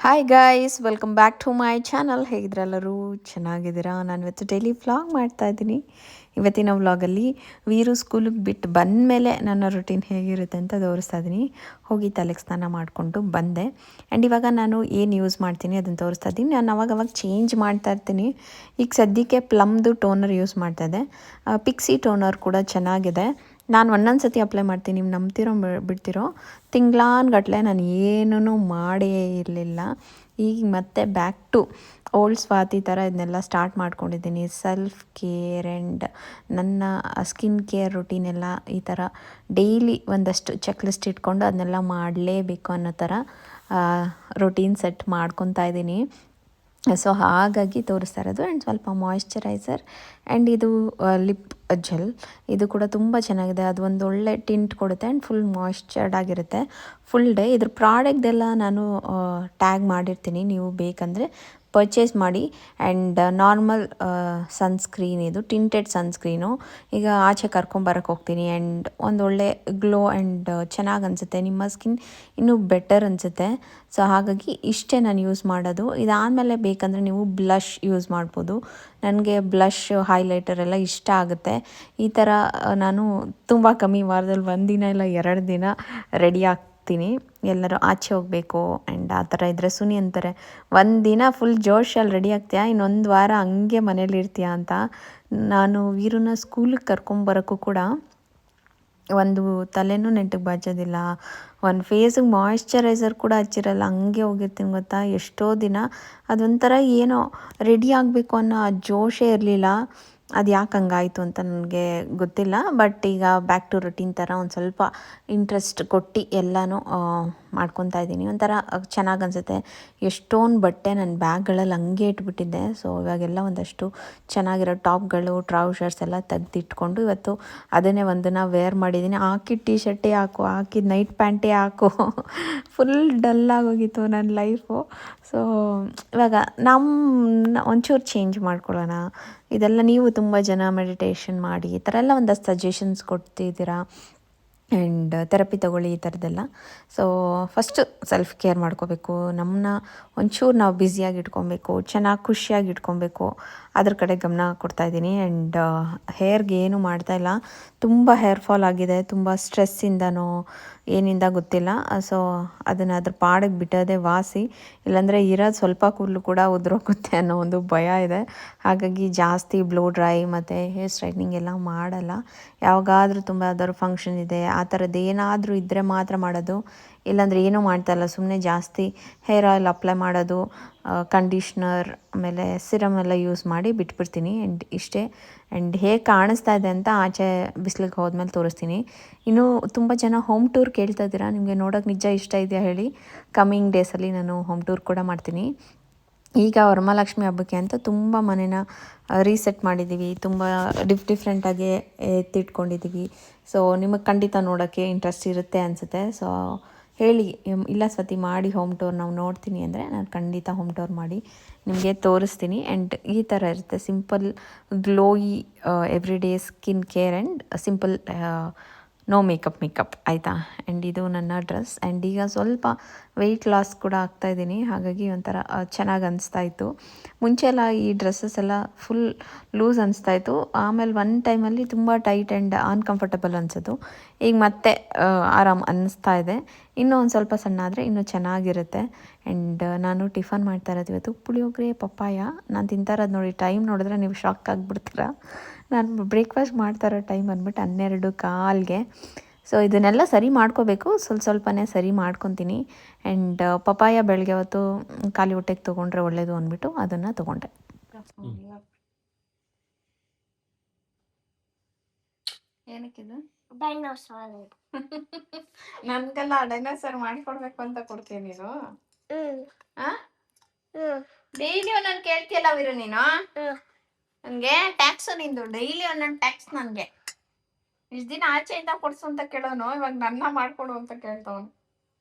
Hi guys, welcome back to my channel. ಹೇಗಿದ್ರೆಲ್ಲರೂ ಚೆನ್ನಾಗಿದ್ದೀರಾ? ನಾನು ಇವತ್ತು ಡೈಲಿ ವ್ಲಾಗ್ ಮಾಡ್ತಾ ಇದ್ದೀನಿ. ಇವತ್ತಿನ ವ್ಲಾಗಲ್ಲಿ ವೀರು ಸ್ಕೂಲಿಗೆ ಬಿಟ್ಟು ಬಂದಮೇಲೆ ನನ್ನ ರುಟೀನ್ ಹೇಗಿರುತ್ತೆ ಅಂತ ತೋರಿಸ್ತಾ ಇದ್ದೀನಿ. ಹೋಗಿ ತಲೆಗೆ ಸ್ನಾನ ಮಾಡಿಕೊಂಡು ಬಂದೆ. ಆ್ಯಂಡ್ ಇವಾಗ ನಾನು ಏನು ಯೂಸ್ ಮಾಡ್ತೀನಿ ಅದನ್ನು ತೋರಿಸ್ತಾ ಇದ್ದೀನಿ. ನಾನು ಅವಾಗವಾಗ ಚೇಂಜ್ ಮಾಡ್ತಾ ಇರ್ತೀನಿ. ಈಗ ಸದ್ಯಕ್ಕೆ ಪ್ಲಮ್ದು ಟೋನರ್ ಯೂಸ್ ಮಾಡ್ತಾ ಇದ್ದೆ. ಪಿಕ್ಸಿ ಟೋನರ್ ಕೂಡ ಚೆನ್ನಾಗಿದೆ. ನಾನು ಒಂದೊಂದು ಸತಿ ಅಪ್ಲೈ ಮಾಡ್ತೀನಿ, ನೀವು ನಂಬ್ತಿರೋ ಬಿಡ್ತಿರೋ, ತಿಂಗ್ಳಾನ್ಗಟ್ಲೆ ನಾನು ಏನೂ ಮಾಡೇ ಇರಲಿಲ್ಲ. ಈಗ ಮತ್ತೆ ಬ್ಯಾಕ್ ಟು ಓಲ್ಡ್ ಸ್ವಾತಿ ಥರ ಇದನ್ನೆಲ್ಲ ಸ್ಟಾರ್ಟ್ ಮಾಡ್ಕೊಂಡಿದ್ದೀನಿ. ಸೆಲ್ಫ್ ಕೇರ್ ಆ್ಯಂಡ್ ನನ್ನ ಸ್ಕಿನ್ ಕೇರ್ ರುಟೀನೆಲ್ಲ ಈ ಥರ ಡೈಲಿ ಒಂದಷ್ಟು ಚೆಕ್ ಲಿಸ್ಟ್ ಇಟ್ಕೊಂಡು ಅದನ್ನೆಲ್ಲ ಮಾಡಲೇಬೇಕು ಅನ್ನೋ ಥರ ರುಟೀನ್ ಸೆಟ್ ಮಾಡ್ಕೊತಾ ಇದ್ದೀನಿ. ಸೊ ಹಾಗಾಗಿ ತೋರಿಸ್ತಾ ಇರೋದು. ಆ್ಯಂಡ್ ಸ್ವಲ್ಪ ಮಾಯಿಶ್ಚರೈಸರ್ ಆ್ಯಂಡ್ ಇದು ಲಿಪ್ ಜೆಲ್, ಇದು ಕೂಡ ತುಂಬ ಚೆನ್ನಾಗಿದೆ. ಅದು ಒಂದು ಒಳ್ಳೆ ಟಿಂಟ್ ಕೊಡುತ್ತೆ ಆ್ಯಂಡ್ ಫುಲ್ ಮಾಯಿಶ್ಚರ್ಡ್ ಆಗಿರುತ್ತೆ ಫುಲ್ ಡೇ. ಇದ್ರ ಪ್ರಾಡಕ್ಟ್ದೆಲ್ಲ ನಾನು ಟ್ಯಾಗ್ ಮಾಡಿರ್ತೀನಿ, ನೀವು ಬೇಕಂದರೆ ಪರ್ಚೇಸ್ ಮಾಡಿ. ಆ್ಯಂಡ್ ನಾರ್ಮಲ್ ಸನ್ಸ್ಕ್ರೀನ್, ಇದು ಟಿಂಟೆಡ್ ಸನ್ಸ್ಕ್ರೀನು. ಈಗ ಆಚೆ ಕರ್ಕೊಂಬರಕ್ಕೆ ಹೋಗ್ತೀನಿ ಆ್ಯಂಡ್ ಒಂದೊಳ್ಳೆ ಗ್ಲೋ ಆ್ಯಂಡ್ ಚೆನ್ನಾಗಿ ಅನಿಸುತ್ತೆ, ನಿಮ್ಮ ಸ್ಕಿನ್ ಇನ್ನೂ ಬೆಟರ್ ಅನಿಸುತ್ತೆ. ಸೊ ಹಾಗಾಗಿ ಇಷ್ಟೇ ನಾನು ಯೂಸ್ ಮಾಡೋದು. ಇದಾದಮೇಲೆ ಬೇಕಂದರೆ ನೀವು ಬ್ಲಷ್ ಯೂಸ್ ಮಾಡ್ಬೋದು. ನನಗೆ ಬ್ಲಷ್ ಹೈಲೈಟರ್ ಎಲ್ಲ ಇಷ್ಟ ಆಗುತ್ತೆ. ಈ ಥರ ನಾನು ತುಂಬ ಕಮ್ಮಿ, ವಾರದಲ್ಲಿ 1 ದಿನ ಇಲ್ಲ 2 ದಿನ ರೆಡಿ ಆಗ್ತೀನಿ. ಎಲ್ಲರೂ ಆಚೆ ಹೋಗಬೇಕು ಆ್ಯಂಡ್ ಆ ಥರ ಇದ್ದರೆ ಸುನಿ ಅಂತಾರೆ, 1 ದಿನ ಫುಲ್ ಜೋಶಲ್ಲಿ ರೆಡಿ ಆಗ್ತೀಯಾ, ಇನ್ನೊಂದು ವಾರ ಹಂಗೆ ಮನೇಲಿ ಇರ್ತೀಯಾ ಅಂತ. ನಾನು ವೀರನ್ನ ಸ್ಕೂಲಿಗೆ ಕರ್ಕೊಂಬರೋಕ್ಕೂ ಕೂಡ ಒಂದು ತಲೆನೂ ನೆಟ್ಟಗೆ ಬಾಚೋದಿಲ್ಲ, ಒಂದು ಫೇಸಿಗೆ ಮಾಯಿಶ್ಚರೈಸರ್ ಕೂಡ ಹಚ್ಚಿರಲ್ಲ, ಹಂಗೆ ಹೋಗಿರ್ತೀನಿ ಗೊತ್ತಾ. ಎಷ್ಟೋ ದಿನ ಅದೊಂಥರ ಏನೋ ರೆಡಿ ಆಗಬೇಕು ಅನ್ನೋ ಆ ಜೋಶೇ ಇರಲಿಲ್ಲ. ಅದು ಯಾಕೆ ಹಂಗಾಯಿತು ಅಂತ ನನಗೆ ಗೊತ್ತಿಲ್ಲ. ಬಟ್ ಈಗ ಬ್ಯಾಕ್ ಟು ರುಟೀನ್ ಥರ ಒಂದು ಸ್ವಲ್ಪ ಇಂಟ್ರೆಸ್ಟ್ ಕೊಟ್ಟು ಎಲ್ಲನೂ ಮಾಡ್ಕೊತಾ ಇದ್ದೀನಿ. ಒಂಥರ ಚೆನ್ನಾಗಿ ಅನಿಸುತ್ತೆ. ಎಷ್ಟೊಂದು ಬಟ್ಟೆ ನನ್ನ ಬ್ಯಾಗ್ಗಳಲ್ಲಿ ಹಂಗೆ ಇಟ್ಬಿಟ್ಟಿದ್ದೆ. ಸೊ ಇವಾಗೆಲ್ಲ ಒಂದಷ್ಟು ಚೆನ್ನಾಗಿರೋ ಟಾಪ್ಗಳು, ಟ್ರೌಸರ್ಸ್ ಎಲ್ಲ ತೆಗೆದಿಟ್ಕೊಂಡು ಇವತ್ತು ಅದನ್ನೇ ಒಂದನ್ನು ವೇರ್ ಮಾಡಿದ್ದೀನಿ. ಹಾಕಿದ ಟಿ ಶರ್ಟೇ ಹಾಕು, ಹಾಕಿದ ನೈಟ್ ಪ್ಯಾಂಟೇ ಹಾಕು, ಫುಲ್ ಡಲ್ಲಾಗೋಗಿತ್ತು ನನ್ನ ಲೈಫು. ಸೊ ಇವಾಗ ಒಂಚೂರು ಚೇಂಜ್ ಮಾಡ್ಕೊಳ್ಳೋಣ. ಇದೆಲ್ಲ ನೀವು ತುಂಬ ಜನ ಮೆಡಿಟೇಷನ್ ಮಾಡಿ ಈ ಥರ ಎಲ್ಲ ಒಂದಷ್ಟು ಸಜೆಷನ್ಸ್ ಕೊಡ್ತಿದ್ದೀರಾ ಆ್ಯಂಡ್ ಥೆರಪಿ ತೊಗೊಳ್ಳಿ ಈ ಥರದ್ದೆಲ್ಲ. ಸೊ ಫಸ್ಟು ಸೆಲ್ಫ್ ಕೇರ್ ಮಾಡ್ಕೋಬೇಕು, ನಮ್ಮನ್ನ ಒಂಚೂರು ನಾವು ಬ್ಯುಸಿಯಾಗಿ ಇಟ್ಕೊಬೇಕು, ಚೆನ್ನಾಗಿ ಖುಷಿಯಾಗಿ ಇಟ್ಕೊಬೇಕು, ಅದ್ರ ಕಡೆ ಗಮನ ಕೊಡ್ತಾಯಿದ್ದೀನಿ. ಆ್ಯಂಡ್ ಹೇರ್ಗೆ ಏನೂ ಮಾಡ್ತಾಯಿಲ್ಲ. ತುಂಬ ಹೇರ್ ಫಾಲ್ ಆಗಿದೆ, ತುಂಬ ಸ್ಟ್ರೆಸ್ಸಿಂದನೋ ಏನಿಂದ ಗೊತ್ತಿಲ್ಲ. ಸೊ ಅದನ್ನು ಅದ್ರ ಪಾಡಿಗೆ ಬಿಟ್ಟೋದೇ ವಾಸಿ. ಇಲ್ಲಾಂದರೆ ಇರೋದು ಸ್ವಲ್ಪ ಕೂದಲು ಕೂಡ ಉದುರೋಗುತ್ತೆ ಅನ್ನೋ ಒಂದು ಭಯ ಇದೆ. ಹಾಗಾಗಿ ಜಾಸ್ತಿ ಬ್ಲೋ ಡ್ರೈ ಮತ್ತು ಹೇರ್ ಸ್ಟ್ರೈಟ್ನಿಂಗ್ ಎಲ್ಲ ಮಾಡಲ್ಲ. ಯಾವಾಗಾದರೂ ತುಂಬ ಯಾವ್ದಾದ್ರು ಫಂಕ್ಷನ್ ಇದೆ ಆ ಥರದ್ದು ಏನಾದರೂ ಇದ್ದರೆ ಮಾತ್ರ ಮಾಡೋದು. ಇಲ್ಲಾಂದರೆ ಏನೂ ಮಾಡ್ತಾಯಿಲ್ಲ, ಸುಮ್ಮನೆ ಜಾಸ್ತಿ ಹೇರ್ ಆಯಿಲ್ ಅಪ್ಲೈ ಮಾಡೋದು, ಕಂಡೀಷ್ನರ್ ಆಮೇಲೆ ಸಿರಮ್ ಎಲ್ಲ ಯೂಸ್ ಮಾಡಿ ಬಿಟ್ಬಿಡ್ತೀನಿ. ಆ್ಯಂಡ್ ಇಷ್ಟೇ. ಆ್ಯಂಡ್ ಹೇಗೆ ಕಾಣಿಸ್ತಾ ಇದೆ ಅಂತ ಆಚೆ ಬಿಸಿಲಿಗೆ ಹೋದ್ಮೇಲೆ ತೋರಿಸ್ತೀನಿ. ಇನ್ನೂ ತುಂಬ ಜನ ಹೋಮ್ ಟೂರ್ ಕೇಳ್ತಾ ಇದ್ದೀರಾ, ನಿಮಗೆ ನೋಡೋಕೆ ನಿಜ ಇಷ್ಟ ಇದೆಯಾ ಹೇಳಿ. ಕಮ್ಮಿಂಗ್ ಡೇಸಲ್ಲಿ ನಾನು ಹೋಮ್ ಟೂರ್ ಕೂಡ ಮಾಡ್ತೀನಿ. ಈಗ ವರಮಹಾಲಕ್ಷ್ಮಿ ಹಬ್ಬಕ್ಕೆ ಅಂತ ತುಂಬ ಮನೇನ ರೀಸೆಟ್ ಮಾಡಿದ್ದೀವಿ, ತುಂಬ ಡಿಫ್ರೆಂಟಾಗಿ ಎತ್ತಿಟ್ಕೊಂಡಿದ್ದೀವಿ. ಸೊ ನಿಮಗೆ ಖಂಡಿತ ನೋಡೋಕ್ಕೆ ಇಂಟ್ರೆಸ್ಟ್ ಇರುತ್ತೆ ಅನಿಸುತ್ತೆ. ಸೊ ಹೇಳಿ, ಇಲ್ಲ ಸ್ವತಿ ಮಾಡಿ ಹೋಮ್ ಟೂರ್, ನಾವು ನೋಡ್ತೀನಿ ಅಂದರೆ ನಾನು ಖಂಡಿತ ಹೋಮ್ ಟೂರ್ ಮಾಡಿ ನಿಮಗೆ ತೋರಿಸ್ತೀನಿ. ಆ್ಯಂಡ್ ಈ ಥರ ಇರುತ್ತೆ simple glowy every day skin care and simple no makeup ಆಯಿತಾ. ಆ್ಯಂಡ್ ಇದು ನನ್ನ ಡ್ರೆಸ್. ಆ್ಯಂಡ್ ಈಗ ಸ್ವಲ್ಪ ವೆಯ್ಟ್ ಲಾಸ್ ಕೂಡ ಆಗ್ತಾಯಿದ್ದೀನಿ, ಹಾಗಾಗಿ ಒಂಥರ ಚೆನ್ನಾಗಿ ಅನಿಸ್ತಾಯಿತ್ತು. ಮುಂಚೆ ಎಲ್ಲ ಈ ಡ್ರೆಸ್ಸಸ್ ಎಲ್ಲ ಫುಲ್ ಲೂಸ್ ಅನಿಸ್ತಾಯಿತ್ತು, ಆಮೇಲೆ ಒಂದು ಟೈಮಲ್ಲಿ ತುಂಬ ಟೈಟ್ ಆ್ಯಂಡ್ ಅನ್ಕಂಫರ್ಟಬಲ್ ಅನಿಸೋದು. ಈಗ ಮತ್ತೆ ಆರಾಮ್ ಅನ್ನಿಸ್ತಾ ಇದೆ. ಇನ್ನೂ ಒಂದು ಸ್ವಲ್ಪ ಸಣ್ಣ ಆದರೆ ಇನ್ನೂ ಚೆನ್ನಾಗಿರುತ್ತೆ. ಆ್ಯಂಡ್ ನಾನು ಟಿಫನ್ ಮಾಡ್ತಾ ಇರೋದು ಇವತ್ತು ಪುಳಿಯೋಗರೆ ಪಪ್ಪಾಯ. ನಾನು ತಿಂತಾ ಇರೋದು ನೋಡಿ, ಟೈಮ್ ನೋಡಿದ್ರೆ ನೀವು ಶಾಕ್ ಆಗಿಬಿಡ್ತೀರ. ನಾನು ಬ್ರೇಕ್ಫಾಸ್ಟ್ ಮಾಡ್ತಾ ಇರೋ ಟೈಮ್ ಬಂದ್ಬಿಟ್ಟು 12:15ಗೆ. ಸೊ ಇದನ್ನೆಲ್ಲ ಸರಿ ಮಾಡ್ಕೋಬೇಕು, ಸ್ವಲ್ಪನೇ ಸರಿ ಮಾಡ್ಕೊತೀನಿ. ಆ್ಯಂಡ್ ಪಪಾಯ ಬೆಳಗ್ಗೆ ಹೊತ್ತು ಖಾಲಿ ಹೊಟ್ಟೆಗೆ ತೊಗೊಂಡ್ರೆ ಒಳ್ಳೆಯದು ಅಂದ್ಬಿಟ್ಟು ಅದನ್ನು ತೊಗೊಂಡೆ. ಏನಕ್ಕಿದು? ಡೈನೋಸಾರ್. ನನಗೆಲ್ಲ ಡೈನೋಸಾರ್ ಮಾಡಿಕೊಡ್ಬೇಕು ಅಂತ ಕೊಡ್ತೀನಿ ನೀನು? ಡೈಲಿ ಒಂದೊಂದು ಕೇಳ್ತಿಯಲ್ಲ ವೀರು ನೀನು. ನನಗೆ ಟ್ಯಾಕ್ಸು ನಿಂದು, ಡೈಲಿ ಒಂದೊಂದು ಟ್ಯಾಕ್ಸ್ ನನಗೆ. ಇಷ್ಟು ದಿನ ಆಚೆಯಿಂದ ಕೊಡ್ಸು ಅಂತ ಕೇಳೋನು, ಇವಾಗ ನನ್ನ ಮಾಡ್ಕೊಡು ಅಂತ ಕೇಳ್ತವನು.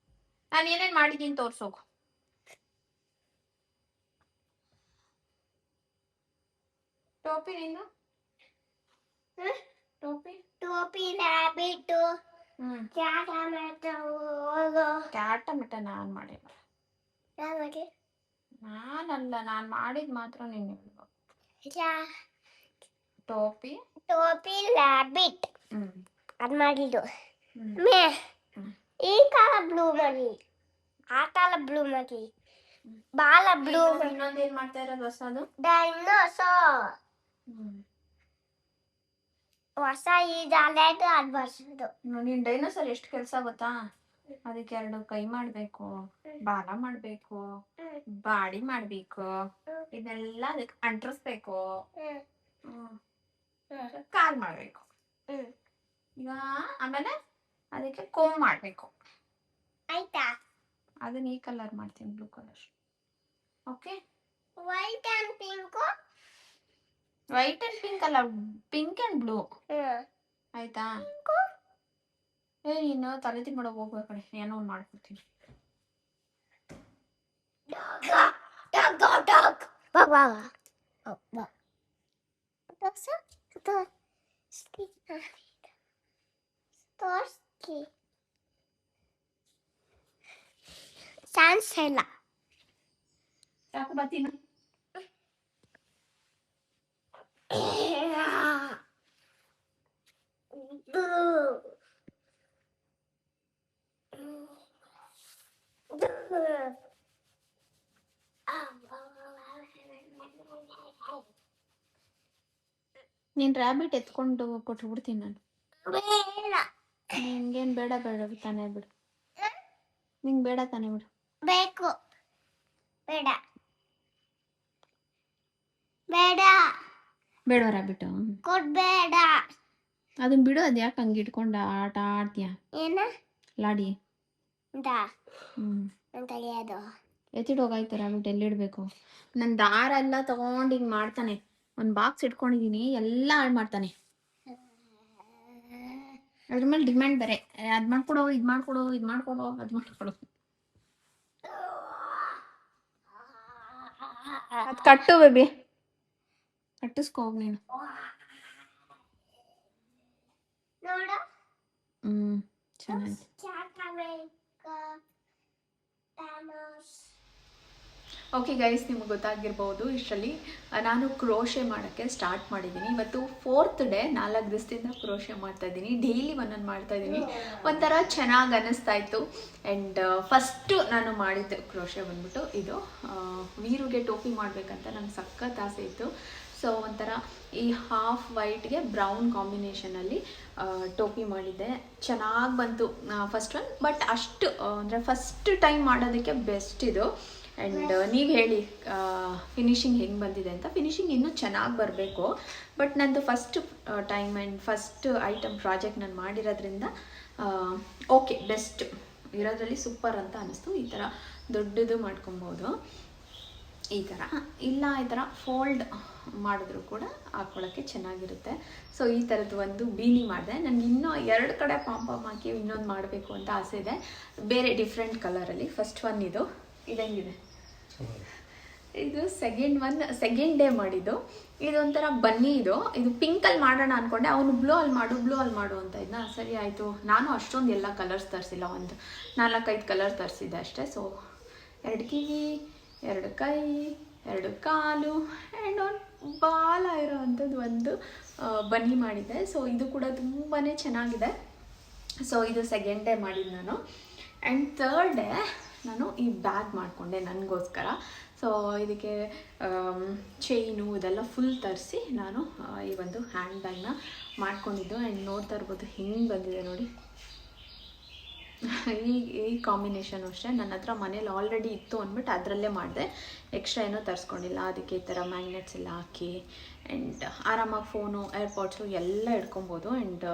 ನಾನು ಏನೇನು ಮಾಡಿದ್ದೀನಿ ತೋರ್ಸೋಕು. ಟೋಪಿ ನಿಂದು? ಟೋಪಿ ಟೋಪಿ ರ್ಯಾಬಿಟ್ಟು ಕ್ಯಾಟ ಮೆಟ ನಾನು ಮಾಡಿಲ್ಲ. ನಾನಲ್ಲ, ನಾನು ಮಾಡಿದ ಮಾತ್ರ ನೀನು ಹೇಳ್ಬೇಕು. ಟೋಪಿ ಲ್ಯಾಬಿಟ್ ಅದು ಮಾಡಿದ್ದು ಈ ಕಾಲ ಬ್ಲೂ ಮಾಡಿ ಆ ಕಾಲ ಬ್ಲೂ ಮಾಡಿ ಬಾಲ ಬ್ಲೂ. ಇನ್ನೊಂದೇನ್ ಮಾಡ್ತಾ ಇರೋದು ಹೊಸದು? ಡೈನೋಸಾರ್ ಹೊಸ ಈಜಾಲೇದು ಅದು ಬರ್ಸೋದು. ನೀನ್ ಡೈನೋಸರ್ ಎಷ್ಟು ಕೆಲಸ ಗೊತ್ತಾ? ಅದಕ್ಕೆ 2 ಕೈ ಮಾಡ್ಬೇಕು, ಬಾಲ ಮಾಡ್ಬೇಕು, ಬಾಡಿ ಮಾಡ್ಬೇಕು, ಇದೆಲ್ಲ ಅದಕ್ಕೆ ಅಂಟ್ರಿಸ್ಬೇಕು, ಕಾಲ್ ಮಾಡ್ಬೇಕು. ಈಗ ಆಮೇಲೆ ಅದಕ್ಕೆ ಕೊಂಬ್ ಮಾಡ್ಬೇಕು. ಆಯ್ತಾ? ಅದನ್ನ ಈ ಕಲರ್ ಮಾಡ್ತೀನಿ, blue colour. Okay, white and pink. White and pink ಅಲ್ಲ, ಪಿಂಕ್ ಅಂಡ್ ಬ್ಲೂ. ಆಯ್ತಾ? ನೀನು ತಲೆ ತಿನ್ಬಿಡೋ ಹೋಗ್ಬೇಕು ಕಡೆ, ಏನೋ ಒಂದು ಮಾಡ್ಕೊಡ್ತೀನಿ. ಚಾನ್ಸ್ ಇಲ್ಲ. ಯಾಕೆ ಬರ್ತೀನಿ? ನೀನ್ ರ್ಯಾಬಿಟ್ ಎತ್ಕೊಂಡು ಕೊಟ್ಬಿಡ್ತೀನಿ ನಾನು. ನಿನ್ಗೇನ್ ಬೇಡ ತಾನೇ ಬಿಡು. ನಿಂಗೆ ಬೇಡ ತಾನೇ ಬಿಡು. ಬೇಕು. ಬೇಡ ಬೇಡ ಬೇಡವಾ ರ್ಯಾಬಿಟ್? ಕೊಡ್ಬೇಡ. ಅದನ್ನ ಬಿಡು. ಅದು ಯಾಕೆ ಹಂಗೆ ಇಟ್ಕೊಂಡು ಆಟ ಆಡ್ತೀಯ? ಏನ ಲಾಡಿ ತಿಳಿಯೋದು. ಎತ್ತಿಡೋಗಾಯ್ತು ರ್ಯಾಬಿಟ್. ಎಲ್ಲಿಡ್ಬೇಕು? ನನ್ನ ದಾರ ಎಲ್ಲ ತಗೊಂಡು ಹಿಂಗೆ ಮಾಡ್ತಾನೆ. ಒಂದು ಬಾಕ್ಸ್ ಇಟ್ಕೊಂಡಿದ್ದೀನಿ, ಎಲ್ಲ ಹಾಳು ಮಾಡ್ತಾನೆ. ಅದ್ರ ಮೇಲೆ ಡಿಮ್ಯಾಂಡ್ ಬೇರೆ, ಅದು ಮಾಡ್ಕೊಡೋ, ಇದು ಮಾಡ್ಕೊಡೋ, ಇದು ಮಾಡ್ಕೊಡೋ, ಅದು ಮಾಡ್ಕೊಡೋ. ಅದು ಕಟ್ಟು ಬೇಬಿ, ಕಟ್ಟಿಸ್ಕೋಗ್ ನೀನು. ಚೆನ್ನಾಗಿ. ಓಕೆ ಗೈಸ್, ನಿಮಗೆ ಗೊತ್ತಾಗಿರ್ಬೋದು ಇಷ್ಟರಲ್ಲಿ ನಾನು ಕ್ರೋಶೆ ಮಾಡೋಕ್ಕೆ ಸ್ಟಾರ್ಟ್ ಮಾಡಿದ್ದೀನಿ. ಇವತ್ತು 4th ಡೇ, 4 ದಿವಸದಿಂದ ಕ್ರೋಶೆ ಮಾಡ್ತಾಯಿದ್ದೀನಿ. ಡೈಲಿ ಒಂದೊಂದು ಮಾಡ್ತಾಯಿದ್ದೀನಿ. ಒಂಥರ ಚೆನ್ನಾಗಿ ಅನ್ನಿಸ್ತಾ ಇತ್ತು. ಆ್ಯಂಡ್ ಫಸ್ಟು ನಾನು ಮಾಡಿದ್ದೆ ಕ್ರೋಶೆ ಬಂದ್ಬಿಟ್ಟು ಇದು ವೀರುಗೆ ಟೋಪಿ ಮಾಡಬೇಕಂತ ನಂಗೆ ಸಖತ್ ಆಸೆ ಇತ್ತು. ಸೊ ಒಂಥರ ಈ ಹಾಫ್ ವೈಟ್ಗೆ ಬ್ರೌನ್ ಕಾಂಬಿನೇಷನಲ್ಲಿ ಟೋಪಿ ಮಾಡಿದ್ದೆ. ಚೆನ್ನಾಗಿ ಬಂತು ಫಸ್ಟ್ ಒನ್. ಬಟ್ ಅಷ್ಟು ಅಂದರೆ ಫಸ್ಟ್ ಟೈಮ್ ಮಾಡೋದಕ್ಕೆ ಬೆಸ್ಟ್ ಇದು. ಆ್ಯಂಡ್ ನೀವು ಹೇಳಿ ಫಿನಿಶಿಂಗ್ ಹೆಂಗೆ ಬಂದಿದೆ ಅಂತ. ಫಿನಿಶಿಂಗ್ ಇನ್ನೂ ಚೆನ್ನಾಗಿ ಬರಬೇಕು. ಬಟ್ ನಂದು first time and first item project ನಾನು ಮಾಡಿರೋದ್ರಿಂದ ಓಕೆ, ಬೆಸ್ಟ್ ಇರೋದ್ರಲ್ಲಿ ಸೂಪರ್ ಅಂತ ಅನ್ನಿಸ್ತು. ಈ ಥರ ದೊಡ್ಡದು ಮಾಡ್ಕೊಬೋದು. ಈ ಥರ ಇಲ್ಲ, ಈ ಥರ ಫೋಲ್ಡ್ ಮಾಡಿದ್ರು ಕೂಡ ಹಾಕ್ಕೊಳ್ಳೋಕ್ಕೆ ಚೆನ್ನಾಗಿರುತ್ತೆ. ಸೊ ಈ ಥರದ್ದು ಒಂದು ಬೀನಿ ಮಾಡಿದೆ. ನನಗೆ ಇನ್ನೂ 2 ಕಡೆ ಪಾಂಪಾಮ್ ಹಾಕಿ ಇನ್ನೊಂದು ಮಾಡಬೇಕು ಅಂತ ಆಸೆ ಇದೆ, ಬೇರೆ ಡಿಫ್ರೆಂಟ್ ಕಲರಲ್ಲಿ. ಫಸ್ಟ್ ಒನ್ ಇದು ಹೆಂಗಿದೆ, ಇದು ಸೆಕೆಂಡ್ ಡೇ ಮಾಡಿದ್ದು. ಇದೊಂಥರ ಬನ್ನಿ. ಇದು ಪಿಂಕಲ್ಲಿ ಮಾಡೋಣ ಅಂದ್ಕೊಂಡೆ. ಅವನು ಬ್ಲೂ ಅಲ್ಲಿ ಮಾಡು ಅಂತ ಇದ್ನ. ಸರಿ ಆಯಿತು. ನಾನು ಅಷ್ಟೊಂದು ಎಲ್ಲ ಕಲರ್ಸ್ ತರಿಸಿಲ್ಲ, ಒಂದು 4-5 ಕಲರ್ ತರಿಸಿದ್ದೆ ಅಷ್ಟೇ. ಸೊ 2 ಕಿವಿ, 2 ಕೈ, 2 ಕಾಲು ಆ್ಯಂಡ್ ಒಂದು ಬಾಲ ಇರೋ ಅಂಥದ್ದು ಒಂದು ಬನ್ನಿ ಮಾಡಿದ್ದೆ. ಸೊ ಇದು ಕೂಡ ತುಂಬಾ ಚೆನ್ನಾಗಿದೆ. ಸೊ ಇದು ಸೆಕೆಂಡ್ ಡೇ ಮಾಡಿದ್ದು ನಾನು. ಆ್ಯಂಡ್ 3rd ಡೇ ನಾನು ಈ ಬ್ಯಾಗ್ ಮಾಡಿಕೊಂಡೆ ನನಗೋಸ್ಕರ. ಸೊ ಇದಕ್ಕೆ ಚೈನು ಇದೆಲ್ಲ ಫುಲ್ ತರಿಸಿ ನಾನು ಈ ಒಂದು ಹ್ಯಾಂಡ್ ಬ್ಯಾಗ್ನ ಮಾಡ್ಕೊಂಡಿದ್ದು. ಆ್ಯಂಡ್ ನೋಡ್ತಾ ಇರ್ಬೋದು ಹೆಂಗೆ ಬಂದಿದೆ ನೋಡಿ. ಈ ಕಾಂಬಿನೇಷನ್ ಅಷ್ಟೇ ನನ್ನ ಹತ್ರ ಮನೇಲಿ ಆಲ್ರೆಡಿ ಇತ್ತು ಅಂದ್ಬಿಟ್ಟು ಅದರಲ್ಲೇ ಮಾಡಿದೆ. ಎಕ್ಸ್ಟ್ರಾ ಏನೂ ತರಿಸ್ಕೊಂಡಿಲ್ಲ. ಅದಕ್ಕೆ ಈ ಥರ ಮ್ಯಾಗ್ನೆಟ್ಸ್ ಎಲ್ಲ ಹಾಕಿ ಆ್ಯಂಡ್ ಆರಾಮಾಗಿ ಫೋನು, ಏರ್ಪಾಡ್ಸು ಎಲ್ಲ ಇಟ್ಕೊಬೋದು. ಆ್ಯಂಡ್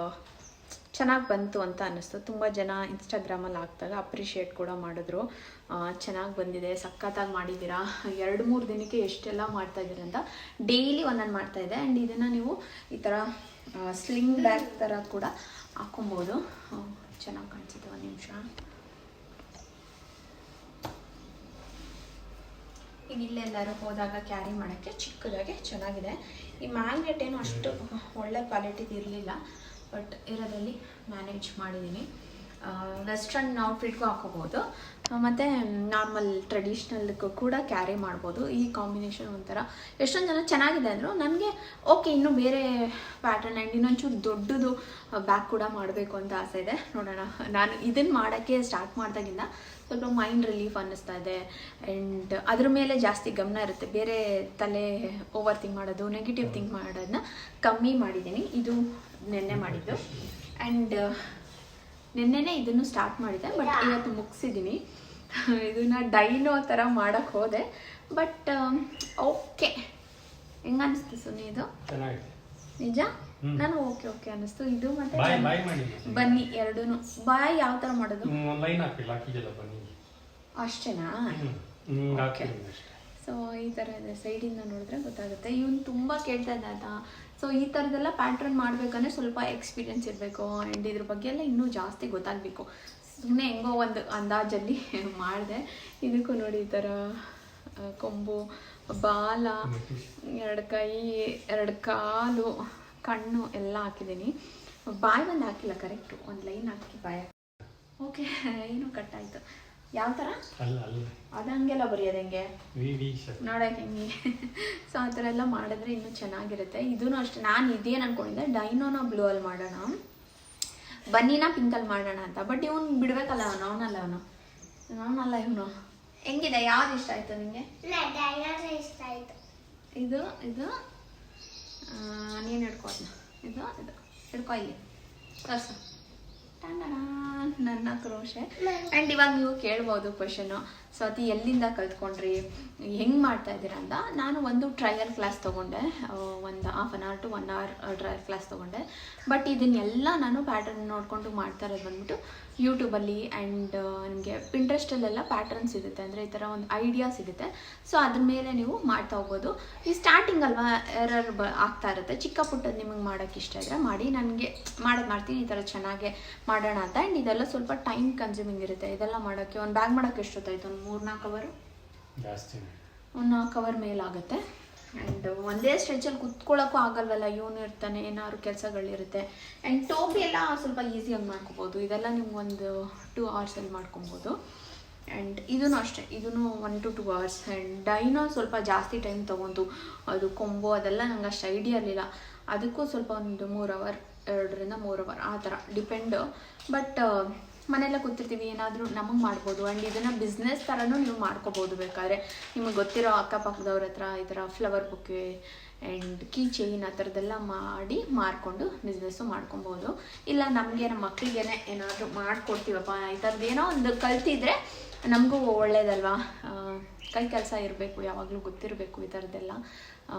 ಚೆನ್ನಾಗಿ ಬಂತು ಅಂತ ಅನ್ನಿಸ್ತು. ತುಂಬ ಜನ ಇನ್ಸ್ಟಾಗ್ರಾಮಲ್ಲಿ ಹಾಕಿದಾಗ ಅಪ್ರಿಷಿಯೇಟ್ ಕೂಡ ಮಾಡಿದ್ರು. ಚೆನ್ನಾಗಿ ಬಂದಿದೆ, ಸಖತ್ತಾಗಿ ಮಾಡಿದ್ದೀರಾ, 2-3 ದಿನಕ್ಕೆ ಎಷ್ಟೆಲ್ಲ ಮಾಡ್ತಾಯಿದ್ದೀರ ಅಂತ. ಡೈಲಿ ಒಂದೊಂದು ಮಾಡ್ತಾಯಿದ್ದೆ. ಆ್ಯಂಡ್ ಇದನ್ನು ನೀವು ಈ ಥರ ಸ್ಲಿಂಗ್ ಬ್ಯಾಗ್ ಥರ ಕೂಡ ಹಾಕ್ಕೊಬೋದು. ಚೆನ್ನಾಗಿ ಕಾಣಿಸುತ್ತೆ. ಒಂದು ನಿಮಿಷ. ಈಗ ಇಲ್ಲೆಲ್ಲರೂ ಹೋದಾಗ ಕ್ಯಾರಿ ಮಾಡೋಕ್ಕೆ ಚಿಕ್ಕದಾಗೆ ಚೆನ್ನಾಗಿದೆ. ಈ ಮ್ಯಾಗ್ನೆಟ್ ಏನು ಅಷ್ಟು ಒಳ್ಳೆ ಕ್ವಾಲಿಟಿದು ಇರಲಿಲ್ಲ, ಬಟ್ ಇರೋದ್ರಲ್ಲಿ ಮ್ಯಾನೇಜ್ ಮಾಡಿದ್ದೀನಿ. ವೆಸ್ಟರ್ನ್ ಔಟ್ಫಿಟ್ಗೂ ಹಾಕೋಬೋದು. ಮತ್ತು ನಾರ್ಮಲ್ ಟ್ರೆಡಿಷ್ನಲ್ಗೂ ಕೂಡ ಕ್ಯಾರಿ ಮಾಡ್ಬೋದು. ಈ ಕಾಂಬಿನೇಷನ್ ಒಂಥರ ಎಷ್ಟೊಂದು ಜನ ಚೆನ್ನಾಗಿದೆ ಅಂದರು. ನನಗೆ ಓಕೆ, ಇನ್ನೂ ಬೇರೆ ಪ್ಯಾಟರ್ನ್ ಆ್ಯಂಡ್ ಇನ್ನೊಂಚೂರು ದೊಡ್ಡದು ಬ್ಯಾಗ್ ಕೂಡ ಮಾಡಬೇಕು ಅಂತ ಆಸೆ ಇದೆ. ನೋಡೋಣ. ನಾನು ಇದನ್ನು ಮಾಡೋಕ್ಕೆ ಸ್ಟಾರ್ಟ್ ಮಾಡಿದಾಗಿಂದ ಸ್ವಲ್ಪ ಮೈಂಡ್ ರಿಲೀಫ್ ಅನ್ನಿಸ್ತಾ ಇದೆ. ಆ್ಯಂಡ್ ಅದ್ರ ಮೇಲೆ ಜಾಸ್ತಿ ಗಮನ ಇರುತ್ತೆ. ಬೇರೆ ತಲೆ ಓವರ್ ಥಿಂಕ್ ಮಾಡೋದು, ನೆಗೆಟಿವ್ ಥಿಂಕ್ ಮಾಡೋದನ್ನ ಕಮ್ಮಿ ಮಾಡಿದ್ದೀನಿ. ಇದು ನೆನ್ನೆ ಮಾಡಿದ್ದು. ಆ್ಯಂಡ್ ನೆನ್ನೆನೇ ಇದನ್ನು ಸ್ಟಾರ್ಟ್ ಮಾಡಿದೆ, ಬಟ್ ಇವತ್ತು ಮುಗಿಸಿದ್ದೀನಿ. ಇದನ್ನು ಡೈನೋ ಥರ ಮಾಡೋಕ್ಕೆ ಹೋದೆ, ಬಟ್ ಓಕೆ. ಹೆಂಗೆ ಅನ್ನಿಸ್ತು ಸುನಿ? ಇದು ನಿಜ ನಾನು ಓಕೆ ಅನ್ನಿಸ್ತು. ಇದು ಮತ್ತೆ ಬನ್ನಿ ಎರಡೂ. ಬಾಯ್ ಯಾವ ಥರ ಮಾಡೋದು? ಅಷ್ಟೇನಾ? ಸೊ ಈ ಥರ ಇದೆ. ಸೈಡಿಂದ ನೋಡಿದ್ರೆ ಗೊತ್ತಾಗುತ್ತೆ. ಇವನು ತುಂಬ ಕೇಳ್ತಾ ಇದ್ದ. ಸೊ ಈ ಥರದ್ದೆಲ್ಲ ಪ್ಯಾಟ್ರನ್ ಮಾಡಬೇಕಂದ್ರೆ ಸ್ವಲ್ಪ ಎಕ್ಸ್ಪೀರಿಯೆನ್ಸ್ ಇರಬೇಕು. ಆ್ಯಂಡ್ ಇದ್ರ ಬಗ್ಗೆ ಎಲ್ಲ ಇನ್ನೂ ಜಾಸ್ತಿ ಗೊತ್ತಾಗಬೇಕು. ಸುಮ್ಮನೆ ಹೆಂಗೋ ಒಂದು ಅಂದಾಜಲ್ಲಿ ಮಾಡಿದೆ. ಇದಕ್ಕೂ ನೋಡಿ ಈ ಥರ ಕೊಂಬು, ಬಾಲ, 2 ಕೈ, 2 ಕಾಲು, ಕಣ್ಣು ಎಲ್ಲ ಹಾಕಿದ್ದೀನಿ. ಬಾಯಿ ಒಂದು ಹಾಕಿಲ್ಲ, ಕರೆಕ್ಟು ಒಂದು ಲೈನ್ ಹಾಕಿ ಬಾಯಿ. ಓಕೆ, ಏನೋ ಕಟ್ಟಾಯಿತು. ಯಾವ ಥರ ಅದು ಹಂಗೆಲ್ಲ ಬರೆಯೋದು ಹೆಂಗೆ ನೋಡೋಕೆ ಹೆಂಗೆ? ಸೊ ಆ ಥರ ಎಲ್ಲ ಮಾಡಿದ್ರೆ ಇನ್ನೂ ಚೆನ್ನಾಗಿರುತ್ತೆ. ಇದೂ ಅಷ್ಟೇ. ನಾನು ಇದೇನು ಅಂದ್ಕೊಂಡಿದ್ದೆ, ಡೈನೋನ ಬ್ಲೂ ಅಲ್ಲಿ ಮಾಡೋಣ, ಬನ್ನಿನ ಪಿಂಕಲ್ಲಿ ಮಾಡೋಣ ಅಂತ. ಬಟ್ ಇವನು ಬಿಡಬೇಕಲ್ಲ, ಅವನಲ್ಲ ಇವನು. ಹೆಂಗಿದೆ? ಯಾವ್ದು ಇಷ್ಟ ಆಯಿತು ನಿಮಗೆ? ಇಷ್ಟ ಆಯಿತು. ಇದು ನೀನು ಹಿಡ್ಕೋದ್ನ. ಇದು ಹಿಡ್ಕೊ, ಇಲ್ಲಿ ಕಸ. ನನ್ನ ಕ್ರೋಶೆ. ಆ್ಯಂಡ್ ಇವಾಗ ನೀವು ಕೇಳ್ಬೋದು ಕ್ವೆಶನು, ಸೊ ಅದು ಎಲ್ಲಿಂದ ಕಲ್ತ್ಕೊಂಡ್ರಿ, ಹೆಂಗೆ ಮಾಡ್ತಾ ಇದ್ದೀರಾ ಅಂತ. ನಾನು ಒಂದು ಟ್ರಯಲ್ ಕ್ಲಾಸ್ ತೊಗೊಂಡೆ, ಒಂದು 1/2 hour to 1 hour trial class ತೊಗೊಂಡೆ. ಬಟ್ ಇದನ್ನೆಲ್ಲ ನಾನು ಪ್ಯಾಟರ್ನ್ ನೋಡಿಕೊಂಡು ಮಾಡ್ತಾ ಇರೋದು ಬಂದ್ಬಿಟ್ಟು ಯೂಟ್ಯೂಬಲ್ಲಿ. ಆ್ಯಂಡ್ ನಿಮಗೆ ಪಿಂಟ್ರೆಸ್ಟಲ್ಲೆಲ್ಲ ಪ್ಯಾಟರ್ನ್ ಸಿಗುತ್ತೆ, ಅಂದರೆ ಈ ಥರ ಒಂದು ಐಡಿಯಾ ಸಿಗುತ್ತೆ. ಸೊ ಅದ್ರ ಮೇಲೆ ನೀವು ಮಾಡ್ತಾ ಹೋಗ್ಬೋದು. ಈ ಸ್ಟಾರ್ಟಿಂಗ್ ಅಲ್ವಾ ಎರರ್ ಆಗ್ತಾ ಇರುತ್ತೆ. ಚಿಕ್ಕ ಪುಟ್ಟದ್ದು ನಿಮಗೆ ಮಾಡೋಕ್ಕೆ ಇಷ್ಟ ಇದ್ದರೆ ಮಾಡಿ. ನನಗೆ ಮಾಡ್ತೀನಿ ಈ ಥರ ಚೆನ್ನಾಗೆ ಮಾಡೋಣ ಅಂತ. ಆ್ಯಂಡ್ ಇದೆಲ್ಲ ಸ್ವಲ್ಪ ಟೈಮ್ ಕನ್ಸ್ಯೂಮಿಂಗ್ ಇರುತ್ತೆ. ಇದೆಲ್ಲ ಮಾಡೋಕ್ಕೆ ಒಂದು ಬ್ಯಾಗ್ ಮಾಡೋಕ್ಕೆ ಎಷ್ಟೊತ್ತಾಯಿತು? ಒಂದು 3-4 ಅವರ್, ಜಾಸ್ತಿ, ಒಂದು 4 ಅವರ್ ಮೇಲಾಗುತ್ತೆ. ಆ್ಯಂಡ್ ಒಂದೇ ಸ್ಟ್ರೆಚಲ್ಲಿ ಕುತ್ಕೊಳ್ಳೋಕ್ಕೂ ಆಗಲ್ವಲ್ಲ, ಇವನು ಇರ್ತಾನೆ, ಏನಾದ್ರು ಕೆಲಸಗಳಿರುತ್ತೆ. ಆ್ಯಂಡ್ ಟೋಪಿ ಎಲ್ಲ ಸ್ವಲ್ಪ ಈಸಿಯಾಗಿ ಮಾಡ್ಕೊಬೋದು. ಇದೆಲ್ಲ ನಿಮ್ಗೊಂದು 2 ಅವರ್ಸಲ್ಲಿ ಮಾಡ್ಕೊಬೋದು. ಆ್ಯಂಡ್ ಇದೂ ಅಷ್ಟೇ, ಇದೂ 1 to 2 hours. ಆ್ಯಂಡ್ ಡೈನೋ ಸ್ವಲ್ಪ ಜಾಸ್ತಿ ಟೈಮ್ ತೊಗೊಂಡು, ಅದು ಕೊಂಬು ಅದೆಲ್ಲ ನಂಗೆ ಅಷ್ಟು ಐಡಿಯಾ ಇರಲಿಲ್ಲ. ಅದಕ್ಕೂ ಸ್ವಲ್ಪ ಒಂದು 3 hour, 2ರಿಂದ 3 hour ಆ ಥರ ಡಿಪೆಂಡು. ಬಟ್ ಮನೆಯಲ್ಲ ಕೂತಿರ್ತೀವಿ, ಏನಾದರೂ ನಮಗೆ ಮಾಡ್ಬೋದು. ಆ್ಯಂಡ್ ಇದನ್ನು ಬಿಸ್ನೆಸ್ ಥರನೂ ನೀವು ಮಾಡ್ಕೋಬೋದು. ಬೇಕಾದರೆ ನಿಮಗೆ ಗೊತ್ತಿರೋ ಅಕ್ಕಪಕ್ಕದವ್ರ ಹತ್ರ ಈ ಥರ ಫ್ಲವರ್ ಬುಕ್ಕೆ ಆ್ಯಂಡ್ ಕೀ ಚೈನ್ ಆ ಥರದ್ದೆಲ್ಲ ಮಾರ್ಕೊಂಡು ಬಿಸ್ನೆಸ್ಸು ಮಾಡ್ಕೊಬೋದು. ಇಲ್ಲ ನಮಗೆ ನಮ್ಮ ಮಕ್ಕಳಿಗೇನೆ ಏನಾದರೂ ಮಾಡಿಕೊಡ್ತೀವಪ್ಪ, ಈ ಥರದ್ದು ಏನೋ ಒಂದು ಕಲ್ತಿದ್ರೆ ನಮಗೂ ಒಳ್ಳೇದಲ್ವಾ. ಕೈ ಕೆಲಸ ಇರಬೇಕು, ಯಾವಾಗಲೂ ಗೊತ್ತಿರಬೇಕು ಈ ಥರದ್ದೆಲ್ಲ.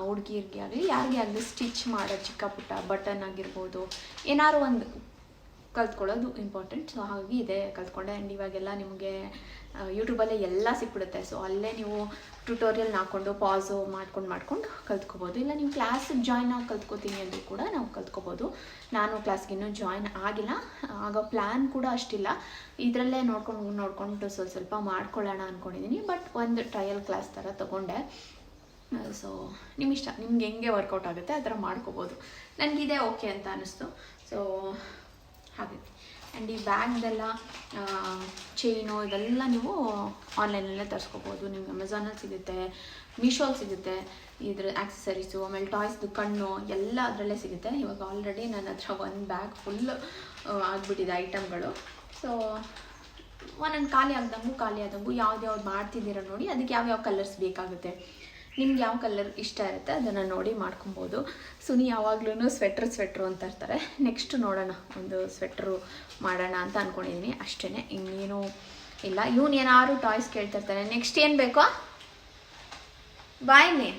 ಹುಡುಗಿರಿಗೆ ಆಗಲಿ ಯಾರಿಗೆ ಆಗಲಿ ಸ್ಟಿಚ್ ಮಾಡೋದು, ಚಿಕ್ಕ ಪುಟ್ಟ ಬಟನ್ ಆಗಿರ್ಬೋದು, ಏನಾದ್ರು ಒಂದು ಕಲ್ತ್ಕೊಳ್ಳೋದು ಇಂಪಾರ್ಟೆಂಟ್. ಸೊ ಹಾಗಾಗಿ ಇದೆ ಕಲ್ತ್ಕೊಂಡೆ. ಆ್ಯಂಡ್ ಇವಾಗೆಲ್ಲ ನಿಮಗೆ ಯೂಟ್ಯೂಬಲ್ಲೇ ಎಲ್ಲ ಸಿಕ್ಬಿಡುತ್ತೆ. ಸೊ ಅಲ್ಲೇ ನೀವು ಟ್ಯುಟೋರಿಯಲ್ ಹಾಕ್ಕೊಂಡು ಪಾಸು ಮಾಡ್ಕೊಂಡು ಕಲ್ತ್ಕೋಬೋದು. ಇಲ್ಲ ನೀವು ಕ್ಲಾಸಿಗೆ ಜಾಯ್ನ್ ಆಗಿ ಕಲ್ತ್ಕೋತೀನಿ ಅಂದರೂ ಕೂಡ ನಾವು ಕಲ್ತ್ಕೋಬೋದು. ನಾನು ಕ್ಲಾಸ್ಗಿನ್ನೂ ಜಾಯ್ನ್ ಆಗಿಲ್ಲ, ಆಗೋ ಪ್ಲ್ಯಾನ್ ಕೂಡ ಅಷ್ಟಿಲ್ಲ. ಇದರಲ್ಲೇ ನೋಡ್ಕೊಂಡು ಸ್ವಲ್ಪ ಮಾಡ್ಕೊಳ್ಳೋಣ ಅಂದ್ಕೊಂಡಿದ್ದೀನಿ. ಬಟ್ ಒಂದು ಟ್ರಯಲ್ ಕ್ಲಾಸ್ ಥರ ತೊಗೊಂಡೆ. ಸೊ ನಿಮ್ಮ ಇಷ್ಟ, ನಿಮ್ಗೆ ಹೆಂಗೆ ವರ್ಕೌಟ್ ಆಗುತ್ತೆ ಆ ಥರ ಮಾಡ್ಕೋಬೋದು. ನನಗಿದೆ ಓಕೆ ಅಂತ ಅನ್ನಿಸ್ತು. ಸೊ ಹಾಗೆ. ಆ್ಯಂಡ್ ಈ ಬ್ಯಾಗ್ದೆಲ್ಲ ಚೈನು ಇದೆಲ್ಲ ನೀವು ಆನ್ಲೈನಲ್ಲೇ ತರಿಸ್ಕೋಬೋದು. ನಿಮ್ಗೆ ಅಮೆಝಾನಲ್ಲಿ ಸಿಗುತ್ತೆ, ಮೀಶೋಲ್ಲಿ ಸಿಗುತ್ತೆ. ಇದ್ರ ಆಕ್ಸೆಸರೀಸು, ಆಮೇಲೆ ಟಾಯ್ಸ್ದು ಕಣ್ಣು ಎಲ್ಲ ಅದರಲ್ಲೇ ಸಿಗುತ್ತೆ. ಇವಾಗ ಆಲ್ರೆಡಿ ನನ್ನ ಹತ್ರ ಒಂದು ಬ್ಯಾಗ್ ಫುಲ್ ಆಗಿಬಿಟ್ಟಿದೆ ಐಟಮ್ಗಳು. ಸೊ ಒಂದೊಂದು ಖಾಲಿ ಆದಂಗೂ ಯಾವ್ದು ಮಾಡ್ತಿದ್ದೀರ ನೋಡಿ, ಅದಕ್ಕೆ ಯಾವ್ಯಾವ ಕಲರ್ಸ್ ಬೇಕಾಗುತ್ತೆ, ನಿಮ್ಗೆ ಯಾವ ಕಲರ್ ಇಷ್ಟ ಇರುತ್ತೆ ಅದನ್ನು ನೋಡಿ ಮಾಡ್ಕೊಬೋದು. ಸುನಿ ಯಾವಾಗ್ಲೂ ಸ್ವೆಟ್ರು ಅಂತ ಇರ್ತಾರೆ. ನೆಕ್ಸ್ಟ್ ನೋಡೋಣ, ಒಂದು ಸ್ವೆಟ್ರು ಮಾಡೋಣ ಅಂತ ಅಂದ್ಕೊಂಡಿದ್ದೀನಿ. ಅಷ್ಟೇ, ಇನ್ನೇನು ಇಲ್ಲ. ಇವನು ಏನಾದ್ರು ಟಾಯ್ಸ್ ಕೇಳ್ತಿರ್ತಾನೆ. ನೆಕ್ಸ್ಟ್ ಏನು ಬೇಕೋ? ಬಾಯ್ನಿ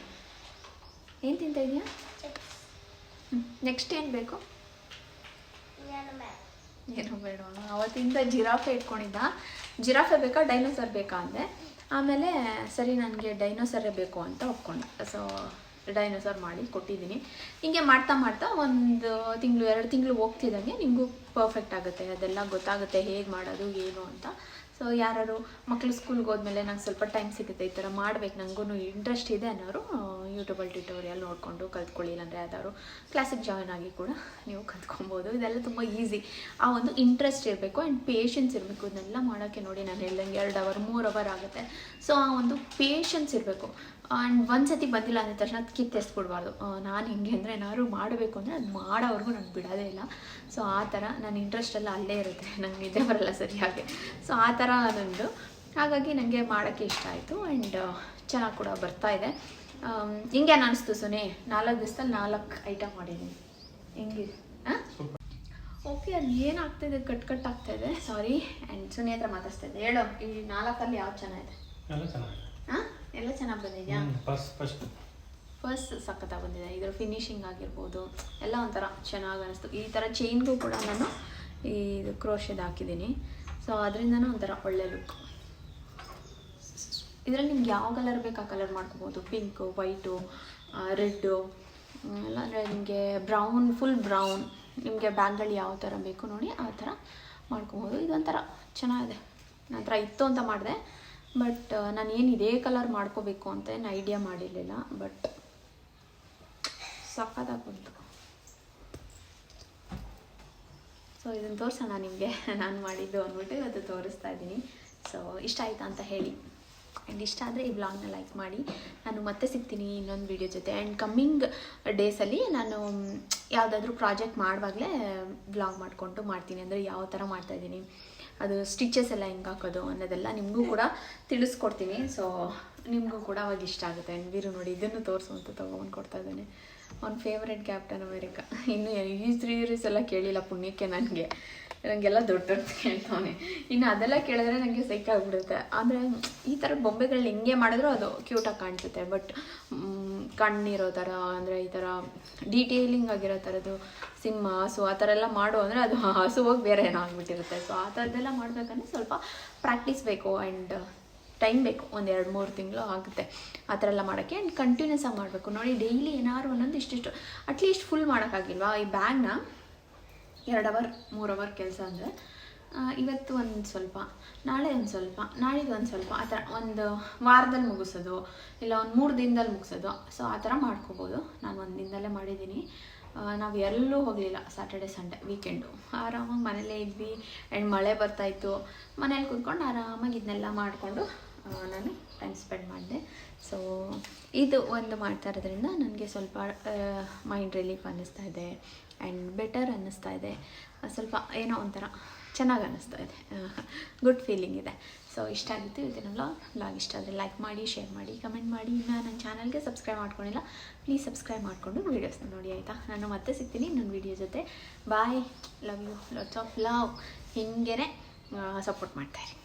ಏನು ತಿಂತ ಇದೆಯಾ? ನೆಕ್ಸ್ಟ್ ಏನು ಬೇಕು? ಏನೋ ಬೇಡ. ಅವತ್ತಿಂದ ಜಿರಾಫೆ ಇಟ್ಕೊಂಡಿದ್ದ. ಜಿರಾಫೆ ಬೇಕಾ ಡೈನೋಸರ್ ಬೇಕಾ ಅಂದೆ. ಆಮೇಲೆ ಸರಿ ನನಗೆ ಡೈನೋಸರೇ ಬೇಕು ಅಂತ ಒಪ್ಕೊಂಡೆ. ಸೊ ಡೈನೋಸರ್ ಮಾಡಿ ಕೊಟ್ಟಿದ್ದೀನಿ. ಹೀಗೆ ಮಾಡ್ತಾ 1 ತಿಂಗಳು 2 ತಿಂಗಳು ಹೋಗ್ತಿದ್ದಂಗೆ ನಿಮಗೂ ಪರ್ಫೆಕ್ಟ್ ಆಗುತ್ತೆ, ಅದೆಲ್ಲ ಗೊತ್ತಾಗುತ್ತೆ ಹೇಗೆ ಮಾಡೋದು ಏನು ಅಂತ. ಸೊ ಯಾರು ಮಕ್ಕಳು ಸ್ಕೂಲ್ಗೆ ಹೋದ್ಮೇಲೆ ನಂಗೆ ಸ್ವಲ್ಪ ಟೈಮ್ ಸಿಗುತ್ತೆ, ಈ ಥರ ಮಾಡಬೇಕು, ನನಗೂ ಇಂಟ್ರೆಸ್ಟ್ ಇದೆ ಅನ್ನೋರು ಯೂಟ್ಯೂಬಲ್ಲಿ ಟ್ಯುಟೋರಿಯಲ್ ನೋಡಿಕೊಂಡು ಕಲ್ತ್ಕೊಳ್ಳಿ, ಇಲ್ಲಾಂದರೆ ಯಾವ್ದಾದ್ರು ಕ್ಲಾಸಿಗೆ ಜಾಯ್ನ್ ಆಗಿ ಕೂಡ ನೀವು ಕಲ್ತ್ಕೊಬೋದು. ಇದೆಲ್ಲ ತುಂಬ ಈಸಿ. ಆ ಒಂದು ಇಂಟ್ರೆಸ್ಟ್ ಇರಬೇಕು ಆ್ಯಂಡ್ ಪೇಷನ್ಸ್ ಇರಬೇಕು. ಇದನ್ನೆಲ್ಲ ಮಾಡೋಕ್ಕೆ ನೋಡಿ ನಾನು ಹೇಳ್ದಂಗೆ 2 ಅವರ್ 3 ಅವರ್ ಆಗುತ್ತೆ. ಸೊ ಆ ಒಂದು ಪೇಷನ್ಸ್ ಇರಬೇಕು. ಆ್ಯಂಡ್ ಒಂದು ಸತಿ ಬಂದಿಲ್ಲ ಅಂದ ತಕ್ಷಣ ಕಿತ್ತೆಸ್ಬಿಡ್ಬಾರ್ದು. ನಾನು ಹಿಂಗೆ ಅಂದರೆ ಏನಾದ್ರು ಮಾಡಬೇಕು ಅಂದರೆ ಅದು ಮಾಡೋವರೆಗೂ ನಾನು ಬಿಡೋದೇ ಇಲ್ಲ. ಸೊ ಆ ಥರ ನನ್ನ ಇಂಟ್ರೆಸ್ಟೆಲ್ಲ ಅಲ್ಲೇ ಇರುತ್ತೆ, ನನಗೆ ನಿದ್ದೆ ಬರಲ್ಲ ಸರಿಯಾಗಿ. ಸೊ ಆ ಥರ ನಂದು, ಹಾಗಾಗಿ ನನಗೆ ಮಾಡೋಕ್ಕೆ ಇಷ್ಟ ಆಯಿತು ಆ್ಯಂಡ್ ಚೆನ್ನಾಗಿ ಕೂಡ ಬರ್ತಾಯಿದೆ. ಹಿಂಗೆ ಅನಿಸ್ತು ಸುನಿ 4 ದಿವಸದಲ್ಲಿ 4 ಐಟಮ್ ಮಾಡಿದ್ದೀನಿ. ಹೆಂಗೆ ಓಕೆ, ಅದು ಏನಾಗ್ತಾಯಿದೆ ಕಟ್ ಆಗ್ತಾಯಿದೆ, ಸಾರಿ. ಆ್ಯಂಡ್ ಸುನಿ ಹತ್ರ ಮಾತಾಡ್ತಾ ಇದ್ದೆ. ಹೇಳೋ, ಈ 4ಅಲ್ಲಿ ಯಾವ್ದು ಚೆನ್ನಾಗಿದೆ? ಹಾಂ, ಎಲ್ಲ ಚೆನ್ನಾಗಿ ಬಂದಿದೆಯಾ? ಫಸ್ಟ್ ಸಖತ್ತಾಗಿ ಬಂದಿದೆ. ಇದರ ಫಿನಿಶಿಂಗ್ ಆಗಿರ್ಬೋದು ಎಲ್ಲ ಒಂಥರ ಚೆನ್ನಾಗಿ ಅನ್ನಿಸ್ತು. ಈ ಥರ ಚೈನ್ಗೂ ಕೂಡ ನಾನು ಇದು ಕ್ರೋಶೆದು ಹಾಕಿದ್ದೀನಿ. ಸೊ ಅದರಿಂದನೂ ಒಂಥರ ಒಳ್ಳೆ ಲುಕ್. ಇದರಲ್ಲಿ ನಿಮ್ಗೆ ಯಾವ ಕಲರ್ ಬೇಕು ಆ ಕಲರ್ ಮಾಡ್ಕೋಬೋದು. ಪಿಂಕು, ವೈಟು, ರೆಡ್ಡು, ಇಲ್ಲಾಂದರೆ ನಿಮಗೆ ಬ್ರೌನ್, ಫುಲ್ ಬ್ರೌನ್, ನಿಮಗೆ ಬ್ಯಾಗ್ಗಳು ಯಾವ ಥರ ಬೇಕು ನೋಡಿ ಆ ಥರ ಮಾಡ್ಕೊಬೋದು. ಇದೊಂಥರ ಚೆನ್ನಾಗಿದೆ. ನನ್ನ ಹತ್ರ ಇತ್ತು ಅಂತ ಮಾಡಿದೆ, ಬಟ್ ನಾನು ಏನು ಇದೇ ಕಲರ್ ಮಾಡ್ಕೋಬೇಕು ಅಂತ ಏನು ಐಡಿಯಾ ಮಾಡಿರಲಿಲ್ಲ. ಬಟ್ ಸಖತ್ತಾಗಿ ಬಂತು. ಸೊ ಇದನ್ನು ತೋರಿಸೋಣ ನಿಮಗೆ, ನಾನು ಮಾಡಿದ್ದು ಅಂದ್ಬಿಟ್ಟು ಇವತ್ತು ತೋರಿಸ್ತಾ ಇದ್ದೀನಿ. ಸೊ ಇಷ್ಟ ಆಯಿತಾ ಅಂತ ಹೇಳಿ, ಆ್ಯಂಡ್ ಇಷ್ಟ ಆದರೆ ಈ ವ್ಲಾಗ್ನ ಲೈಕ್ ಮಾಡಿ. ನಾನು ಮತ್ತೆ ಸಿಗ್ತೀನಿ ಇನ್ನೊಂದು ವೀಡಿಯೋ ಜೊತೆ. ಆ್ಯಂಡ್ ಕಮ್ಮಿಂಗ್ ಡೇಸಲ್ಲಿ ನಾನು ಯಾವುದಾದ್ರೂ ಪ್ರಾಜೆಕ್ಟ್ ಮಾಡುವಾಗಲೇ ವ್ಲಾಗ್ ಮಾಡಿಕೊಂಡು ಮಾಡ್ತೀನಿ. ಅಂದರೆ ಯಾವ ಥರ ಮಾಡ್ತಾಯಿದ್ದೀನಿ, ಅದು ಸ್ಟಿಚಸ್ ಎಲ್ಲ ಹೆಂಗೆ ಹಾಕೋದು ಅನ್ನೋದೆಲ್ಲ ನಿಮಗೂ ಕೂಡ ತಿಳಿಸ್ಕೊಡ್ತೀನಿ. ಸೊ ನಿಮಗೂ ಕೂಡ ಅವಾಗ ಇಷ್ಟ ಆಗುತ್ತೆ. ಆ್ಯಂಡ್ ವೀರು ನೋಡಿ ಇದನ್ನು ತೋರಿಸು ಅಂತ ತೊಗೊಂಡು ಕೊಡ್ತಾ ಇದ್ದಾನೆ. ಅವ್ನ ಫೇವ್ರೆಟ್ ಕ್ಯಾಪ್ಟನ್ ಅಮೇರಿಕಾ. ಇನ್ನೂ ಈ 3 ಇಯರ್ಸ್ ಎಲ್ಲ ಕೇಳಿಲ್ಲ ಪುಣ್ಯಕ್ಕೆ. ನನಗೆಲ್ಲ ದೊಡ್ಡ ಕೇಳ್ತಾನೆ. ಇನ್ನು ಅದೆಲ್ಲ ಕೇಳಿದ್ರೆ ನನಗೆ ಸೈಕಾಗ್ಬಿಡುತ್ತೆ. ಆದರೆ ಈ ಥರ ಬೊಂಬೆಗಳನ್ನ ಹೆಂಗೆ ಮಾಡಿದ್ರು ಅದು ಕ್ಯೂಟಾಗಿ ಕಾಣಿಸುತ್ತೆ. ಬಟ್ ಕಣ್ಣಿರೋ ಥರ, ಅಂದರೆ ಈ ಥರ ಡೀಟೇಲಿಂಗ್ ಆಗಿರೋ ಥರದ್ದು ಸಿಂಹ, ಹಸು ಆ ಥರ ಎಲ್ಲ ಮಾಡು ಅಂದರೆ ಅದು ಹಸು ಹೋಗಿ ಬೇರೆ ಏನೋ ಆಗಿಬಿಟ್ಟಿರುತ್ತೆ. ಸೊ ಆ ಥರದ್ದೆಲ್ಲ ಮಾಡಬೇಕಂದ್ರೆ ಸ್ವಲ್ಪ ಪ್ರಾಕ್ಟೀಸ್ ಬೇಕು ಆ್ಯಂಡ್ ಟೈಮ್ ಬೇಕು. 1-2-3 ತಿಂಗಳು ಆಗುತ್ತೆ ಆ ಥರ ಎಲ್ಲ ಮಾಡೋಕ್ಕೆ. ಆ್ಯಂಡ್ ಕಂಟಿನ್ಯೂಸ್ ಆಗಿ ಮಾಡಬೇಕು. ನೋಡಿ ಡೈಲಿ ಏನಾದ್ರು ಒಂದೊಂದು ಇಷ್ಟಿಷ್ಟು ಅಟ್ಲೀಸ್ಟ್ ಫುಲ್ ಮಾಡೋಕ್ಕಾಗಿಲ್ವಾ ಈ ಬ್ಯಾಗ್ನ? 2 ಅವರ್ 3 ಅವರ್ ಕೆಲಸ ಅಂದರೆ ಇವತ್ತು ಒಂದು ಸ್ವಲ್ಪ, ನಾಳೆ ಒಂದು ಸ್ವಲ್ಪ, ನಾಳಿದ್ದು ಒಂದು ಸ್ವಲ್ಪ, ಆ ಥರ ಒಂದು ವಾರದಲ್ಲಿ ಮುಗಿಸೋದು, ಇಲ್ಲ ಒಂದು 3 ದಿನದಲ್ಲಿ ಮುಗಿಸೋದು. ಸೊ ಆ ಥರ ಮಾಡ್ಕೋಬೋದು. ನಾನು 1 ದಿನದಲ್ಲೇ ಮಾಡಿದ್ದೀನಿ. ನಾವು ಎಲ್ಲೂ ಹೋಗಲಿಲ್ಲ. ಸ್ಯಾಟರ್ಡೆ ಸಂಡೇ ವೀಕೆಂಡು ಆರಾಮಾಗಿ ಮನೇಲೇ ಇದ್ವಿ. ಆ್ಯಂಡ್ ಮಳೆ ಬರ್ತಾಯಿತ್ತು. ಮನೇಲಿ ಕೂತ್ಕೊಂಡು ಆರಾಮಾಗಿ ಇದನ್ನೆಲ್ಲ ಮಾಡಿಕೊಂಡು ನಾನು ಟೈಮ್ ಸ್ಪೆಂಡ್ ಮಾಡಿದೆ. ಸೊ ಇದು ಒಂದು ಮಾಡ್ತಾ ಇರೋದ್ರಿಂದ ನನಗೆ ಸ್ವಲ್ಪ ಮೈಂಡ್ ರಿಲೀಫ್ ಅನ್ನಿಸ್ತಾ ಇದೆ ಆ್ಯಂಡ್ ಬೆಟರ್ ಅನ್ನಿಸ್ತಾ ಇದೆ. ಸ್ವಲ್ಪ ಏನೋ ಒಂಥರ ಚೆನ್ನಾಗಿ ಅನ್ನಿಸ್ತಾ ಇದೆ, ಗುಡ್ ಫೀಲಿಂಗ್ ಇದೆ. ಸೊ ಇಷ್ಟ ಆಗಿತ್ತು ಇವತ್ತಿನ ವ್ಲಾಗ್. ಇಷ್ಟ ಆದರೆ ಲೈಕ್ ಮಾಡಿ, ಶೇರ್ ಮಾಡಿ, ಕಮೆಂಟ್ ಮಾಡಿ. ಇನ್ನು ನನ್ನ ಚಾನಲ್ಗೆ ಸಬ್ಸ್ಕ್ರೈಬ್ ಮಾಡ್ಕೊಂಡಿಲ್ಲ, ಪ್ಲೀಸ್ ಸಬ್ಸ್ಕ್ರೈಬ್ ಮಾಡಿಕೊಂಡು ವೀಡಿಯೋಸ್ನ ನೋಡಿ ಆಯಿತಾ. ನಾನು ಮತ್ತೆ ಸಿಗ್ತೀನಿ ಇನ್ನೊಂದು ವೀಡಿಯೋ ಜೊತೆ. Bye, love you, lots of love. ಹೀಗೇ ಸಪೋರ್ಟ್ ಮಾಡ್ತಾಯಿರಿ.